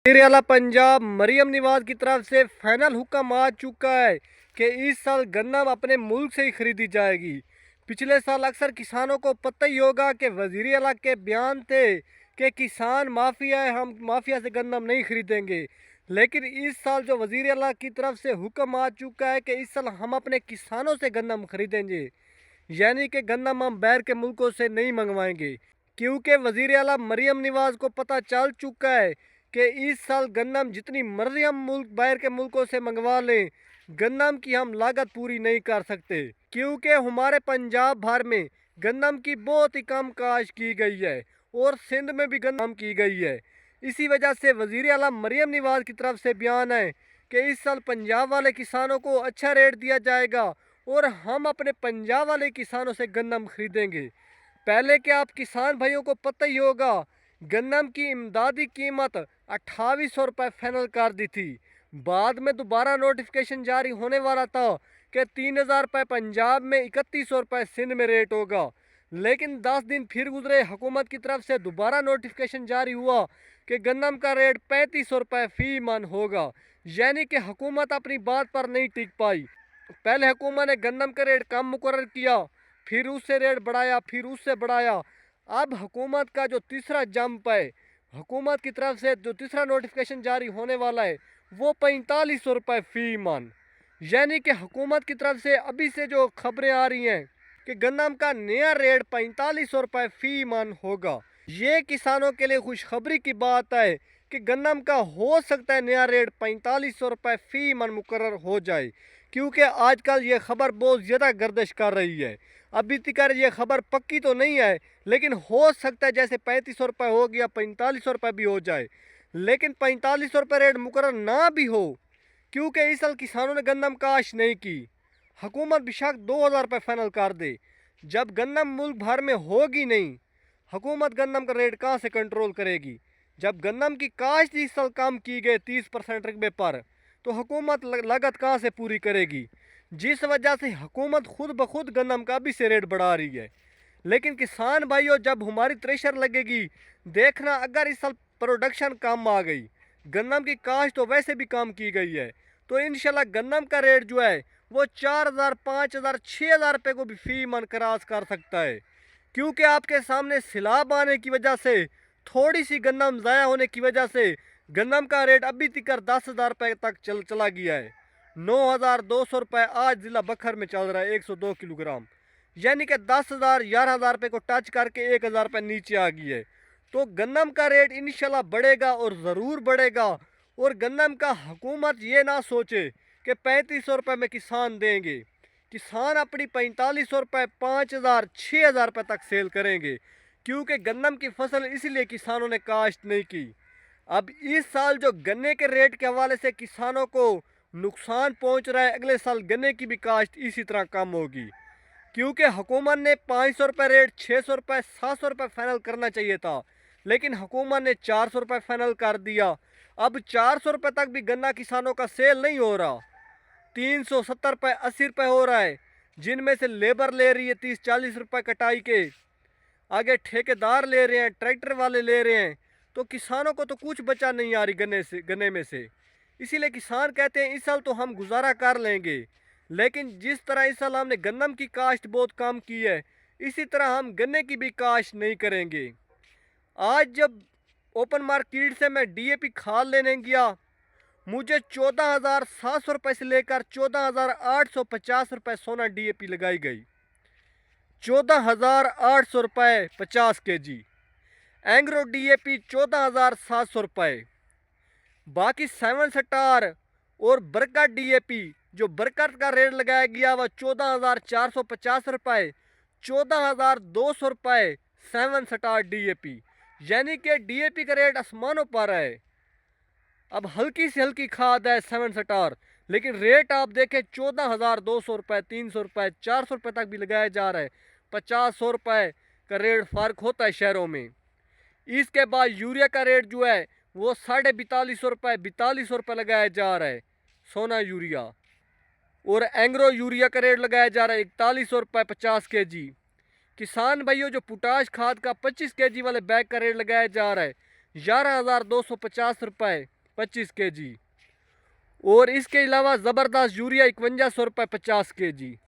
वज़ीर-ए-आला पंजाब मरियम नवाज़ की तरफ से फाइनल हुक्म आ चुका है कि इस साल गन्ना अपने मुल्क से ही खरीदी जाएगी। पिछले साल अक्सर किसानों को पता ही होगा कि वज़ीर-ए-आला के बयान थे कि किसान माफिया है, हम माफिया से गन्नम नहीं खरीदेंगे। लेकिन इस साल जो वज़ीर-ए-आला की तरफ से हुक्म आ चुका है कि इस साल हम अपने किसानों से गन्नम खरीदेंगे, यानी कि गन्नम हम बाहर के मुल्कों से नहीं मंगवाएंगे। क्योंकि वज़ीर-ए-आला मरियम नवाज़ को पता चल चुका है कि इस साल गन्नम जितनी मर्जी हम मुल्क बाहर के मुल्कों से मंगवा लें, गन्नम की हम लागत पूरी नहीं कर सकते। क्योंकि हमारे पंजाब भर में गन्नम की बहुत ही कम काश्त की गई है और सिंध में भी गन्नम की गई है। इसी वजह से वज़ीर-ए-आला मरियम नवाज़ की तरफ से बयान है कि इस साल पंजाब वाले किसानों को अच्छा रेट दिया जाएगा और हम अपने पंजाब वाले किसानों से गन्नम खरीदेंगे। पहले के आप किसान भाइयों को पता ही होगा, गन्नम की इमदादी कीमत 2800 रुपये फाइनल कर दी थी। बाद में दोबारा नोटिफिकेशन जारी होने वाला था कि 3000 रुपये पंजाब में, 3100 रुपये सिंध में रेट होगा। लेकिन 10 दिन फिर गुजरे, हुकूमत की तरफ से दोबारा नोटिफिकेशन जारी हुआ कि गन्नम का रेट 3500 रुपये फी मन होगा। यानी कि हुकूमत अपनी बात पर नहीं टिक पाई। पहले हुकूमत ने गन्नम का रेट कम मुकर्रर किया, फिर उससे रेट बढ़ाया, फिर उससे बढ़ाया। अब हुकूमत का जो तीसरा जंप है, हुकूमत की तरफ से जो तीसरा नोटिफिकेशन जारी होने वाला है, वो 4500 रुपये फी मन। यानी कि हुकूमत की तरफ से अभी से जो खबरें आ रही हैं कि गन्नम का नया रेट 4500 रुपये फी मन होगा। ये किसानों के लिए खुशखबरी की बात है कि गन्नम का हो सकता है नया रेट 4500 रुपये फी मन मुकर्रर हो जाए। क्योंकि आजकल ये खबर बहुत ज़्यादा गर्दिश कर रही है। अभी तक ये खबर पक्की तो नहीं है, लेकिन हो सकता है जैसे 3500 रुपये हो गया, 4500 रुपये भी हो जाए। लेकिन 4500 रुपये रेट मुकर्रर ना भी हो, क्योंकि इस साल किसानों ने गन्नम काश्त नहीं की। हुकूमत बेशक 2000 रुपये फाइनल कर दे, जब गन्नम मुल्क भर में होगी नहीं, हुकूमत गन्नम का रेट कहाँ से कंट्रोल करेगी। जब गन्नम की काश्त इस साल कम की गई 30% रकबे पर, तो हुकूमत लागत कहाँ से पूरी करेगी। जिस वजह से हुकूमत खुद ब खुद गन्नम का भी से रेट बढ़ा रही है। लेकिन किसान भाइयों, जब हमारी थ्रेशर लगेगी, देखना अगर इस साल प्रोडक्शन कम आ गई, गन्नम की काश्त तो वैसे भी कम की गई है, तो इंशाल्लाह गन्नम का रेट जो है वो 4000, 5000, 6000 रुपये को भी फी मन क्रॉस कर सकता है। क्योंकि आपके सामने सैलाब आने की वजह से, थोड़ी सी गन्नम ज़ाया होने की वजह से गन्नम का रेट अभी तक 10,000 रुपये तक चला गया है। 9200 रुपये आज ज़िला बखर में चल रहा है 102 किलोग्राम। यानी कि 10,000, 11,000 रुपये को टच करके 1,000 रुपये नीचे आ गई है। तो गन्नम का रेट इंशाल्लाह बढ़ेगा और ज़रूर बढ़ेगा। और गन्नम का हुकूमत ये ना सोचे कि 3500 रुपये में किसान देंगे। किसान अपनी 4500 रुपये, 5000, 6000 रुपये तक सेल करेंगे। क्योंकि गन्नम की फसल इसलिए किसानों ने काश्त नहीं की। अब इस साल जो गन्ने के रेट के हवाले से किसानों को नुकसान पहुंच रहा है, अगले साल गन्ने की भी काश्त इसी तरह कम होगी। क्योंकि हुकूमत ने 500 रुपये रेट, 600 रुपये, 700 रुपये फाइनल करना चाहिए था, लेकिन हुकूमत ने 400 रुपये फाइनल कर दिया। अब 400 रुपये तक भी गन्ना किसानों का सेल नहीं हो रहा। 370 रुपये, 80 रुपये हो रहा है, जिनमें से लेबर ले रही है 30-40 रुपये कटाई के, आगे ठेकेदार ले रहे हैं, ट्रैक्टर वाले ले रहे हैं। तो किसानों को तो कुछ बचा नहीं आ रही गन्ने में से। इसीलिए किसान कहते हैं इस साल तो हम गुजारा कर लेंगे, लेकिन जिस तरह इस साल हमने गन्नम की काश्त बहुत कम की है, इसी तरह हम गन्ने की भी काश्त नहीं करेंगे। आज जब ओपन मार्केट से मैं डीएपी खाद लेने गया, मुझे 14,700 रुपये से लेकर 14,850 रुपये सोना डीएपी लगाई गई। 14,800 रुपये 50 kg। एंग्रो डीएपी 14,700 रुपये। बाकी 7 स्टार और बरकत डीएपी, जो बरकत का रेट लगाया गया वह 14,450 रुपये, 14,200 रुपये 7 स्टार डीएपी। यानी कि डीएपी का रेट आसमानों पर है। अब हल्की से हल्की खाद है 7 स्टार, लेकिन रेट आप देखें 14,200 रुपये, 300 रुपये, 400 रुपये तक भी लगाया जा रहा है। 50-100 रुपये का रेट फ़र्क होता है शहरों में। इसके बाद यूरिया का रेट जो है वो 4250 रुपये, 4200 रुपये लगाया जा रहा है सोना यूरिया। और एंग्रो यूरिया का रेट लगाया जा रहा है 4100 रुपये 50 kg। किसान भाइयों, जो पोटाश खाद का 25 kg वाले बैग का रेट लगाया जा रहा है 11,250 रुपये 25 kg। और इसके अलावा ज़बरदस्त यूरिया 5100 रुपये 50 kg।